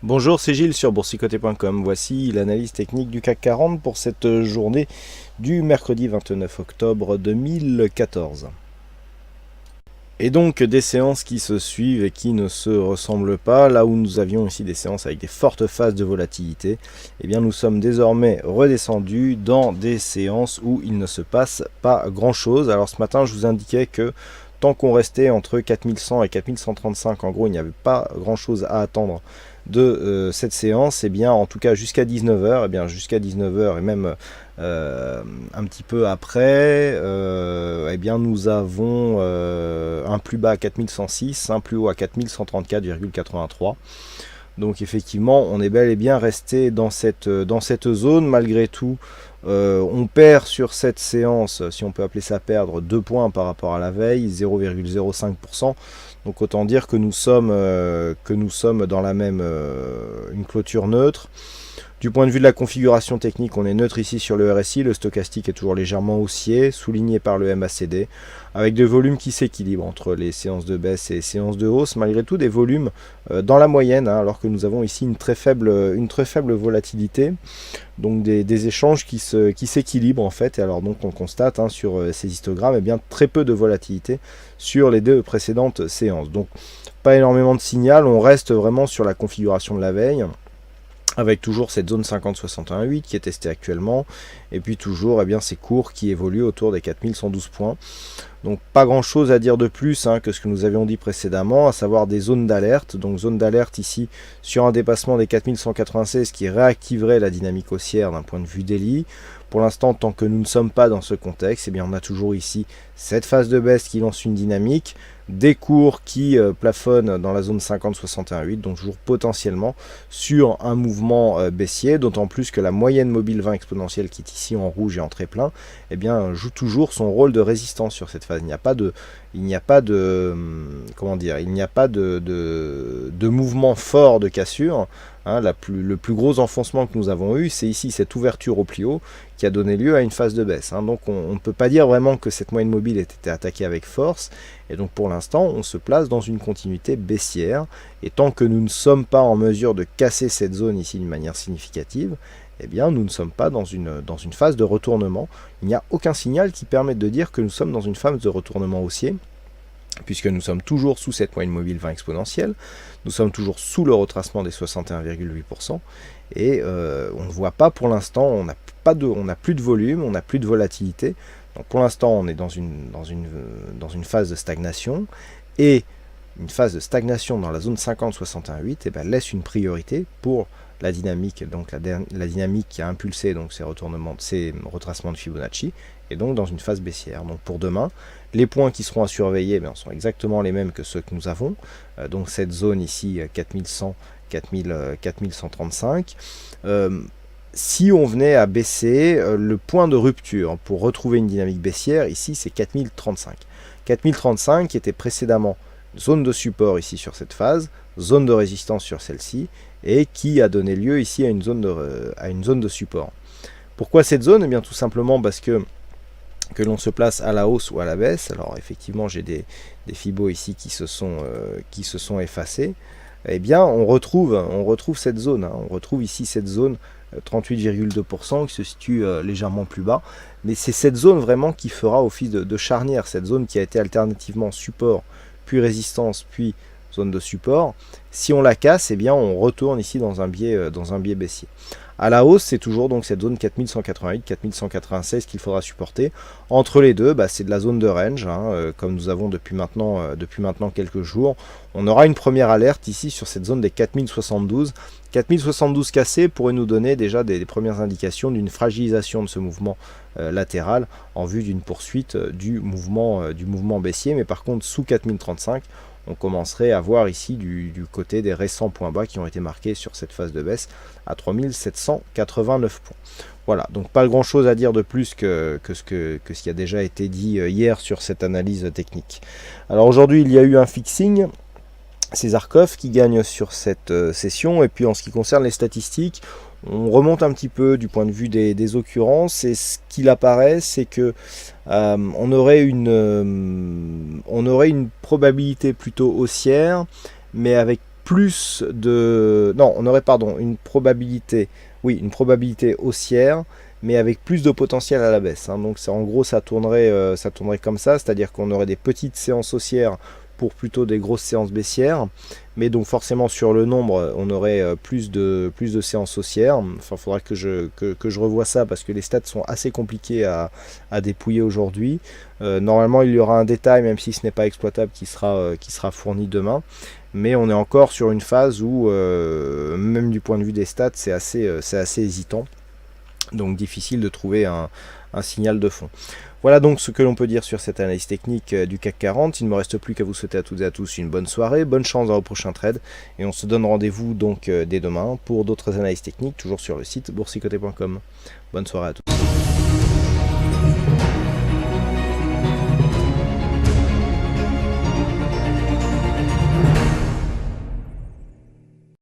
Bonjour, c'est Gilles sur boursicoté.com. Voici l'analyse technique du CAC 40 pour cette journée du mercredi 29 octobre 2014. Et donc des séances qui se suivent et qui ne se ressemblent pas. Là où nous avions ici des séances avec des fortes phases de volatilité, eh bien nous sommes désormais redescendus dans des séances où il ne se passe pas grand chose. Alors ce matin je vous indiquais que tant qu'on restait entre 4100 et 4135, en gros il n'y avait pas grand chose à attendre de cette séance, et bien en tout cas jusqu'à 19h, et bien jusqu'à 19h et même un petit peu après, et bien nous avons un plus bas à 4106, un plus haut à 4134,83. Donc effectivement on est bel et bien resté dans cette zone. Malgré tout, on perd sur cette séance, si on peut appeler ça perdre, 2 points par rapport à la veille, 0,05%. Donc autant dire que nous sommes dans la même une clôture neutre. Du point de vue de la configuration technique, on est neutre ici sur le RSI, le stochastique est toujours légèrement haussier, souligné par le MACD, avec des volumes qui s'équilibrent entre les séances de baisse et les séances de hausse, malgré tout des volumes dans la moyenne, hein, alors que nous avons ici une très faible volatilité, donc des échanges qui s'équilibrent en fait. Et alors donc on constate sur ces histogrammes bien très peu de volatilité sur les deux précédentes séances. Donc pas énormément de signal, on reste vraiment sur la configuration de la veille, avec toujours cette zone 50-61-8 qui est testée actuellement, et puis toujours ces cours qui évoluent autour des 4112 points. Donc pas grand chose à dire de plus que ce que nous avions dit précédemment, à savoir des zones d'alerte. Donc zone d'alerte ici sur un dépassement des 4196 qui réactiverait la dynamique haussière d'un point de vue daily. Pour l'instant, tant que nous ne sommes pas dans ce contexte, eh bien on a toujours ici cette phase de baisse qui lance une dynamique, des cours qui plafonnent dans la zone 50-61-8, donc toujours potentiellement sur un mouvement baissier, d'autant plus que la moyenne mobile 20 exponentielle qui est ici en rouge et en très plein, eh bien joue toujours son rôle de résistance sur cette phase. Il n'y a pas de mouvement fort de cassure. Le plus gros enfoncement que nous avons eu, c'est ici cette ouverture au plus haut qui a donné lieu à une phase de baisse. Donc on ne peut pas dire vraiment que cette moyenne mobile ait été attaquée avec force. Et donc pour l'instant, on se place dans une continuité baissière. Et tant que nous ne sommes pas en mesure de casser cette zone ici d'une manière significative, eh bien nous ne sommes pas dans une phase de retournement. Il n'y a aucun signal qui permette de dire que nous sommes dans une phase de retournement haussier, puisque nous sommes toujours sous cette moyenne mobile 20 exponentielle, nous sommes toujours sous le retracement des 61,8%, et on ne voit pas pour l'instant, on n'a plus de volume, on n'a plus de volatilité. Donc pour l'instant on est dans une phase de stagnation, et une phase de stagnation dans la zone 50-61-8 laisse une priorité pour la dynamique, donc la dynamique qui a impulsé donc ces retracements de Fibonacci, et donc dans une phase baissière. Donc pour demain, les points qui seront à surveiller sont exactement les mêmes que ceux que nous avons, donc cette zone ici 4100, 4135. Si on venait à baisser, le point de rupture pour retrouver une dynamique baissière ici c'est 4035. 4035 qui était précédemment zone de support ici sur cette phase, zone de résistance sur celle-ci, et qui a donné lieu ici à une zone de support. Pourquoi cette zone? Eh bien tout simplement parce que l'on se place à la hausse ou à la baisse. Alors effectivement j'ai des Fibos ici qui se sont effacés. Eh bien on retrouve cette zone, on retrouve ici cette zone 38,2% qui se situe légèrement plus bas, mais c'est cette zone vraiment qui fera office de charnière, cette zone qui a été alternativement support, puis résistance, puis zone de support. Si on la casse, eh bien on retourne ici dans un biais baissier. À la hausse, c'est toujours donc cette zone 4188, 4196 qu'il faudra supporter. Entre les deux, c'est de la zone de range, comme nous avons depuis maintenant quelques jours. On aura une première alerte ici sur cette zone des 4072. 4072 cassés pourrait nous donner déjà des premières indications d'une fragilisation de ce mouvement latéral en vue d'une poursuite du mouvement baissier. Mais par contre, sous 4035, on commencerait à voir ici du côté des récents points bas qui ont été marqués sur cette phase de baisse à 3789 points. Voilà, donc pas grand chose à dire de plus que ce qui a déjà été dit hier sur cette analyse technique. Alors aujourd'hui il y a eu un fixing, c'est Zarkov qui gagne sur cette session, et puis en ce qui concerne les statistiques, on remonte un petit peu du point de vue des occurrences, et ce qu'il apparaît, c'est que on aurait une probabilité plutôt haussière, mais avec plus de... Non, on aurait, pardon, une probabilité, oui, une probabilité haussière, mais avec plus de potentiel à la baisse. Hein. Donc en gros, ça tournerait comme ça, c'est-à-dire qu'on aurait des petites séances haussières pour plutôt des grosses séances baissières, mais donc forcément sur le nombre, on aurait plus de séances haussières. Enfin, il faudra que je revoie ça parce que les stats sont assez compliqués à dépouiller aujourd'hui. Normalement, il y aura un détail, même si ce n'est pas exploitable, qui sera fourni demain. Mais on est encore sur une phase où, même du point de vue des stats, c'est assez hésitant. Donc difficile de trouver un signal de fond. Voilà donc ce que l'on peut dire sur cette analyse technique du CAC 40. Il ne me reste plus qu'à vous souhaiter à toutes et à tous une bonne soirée, bonne chance dans vos prochains trades, et on se donne rendez-vous donc dès demain pour d'autres analyses techniques, toujours sur le site boursicoté.com. Bonne soirée à tous.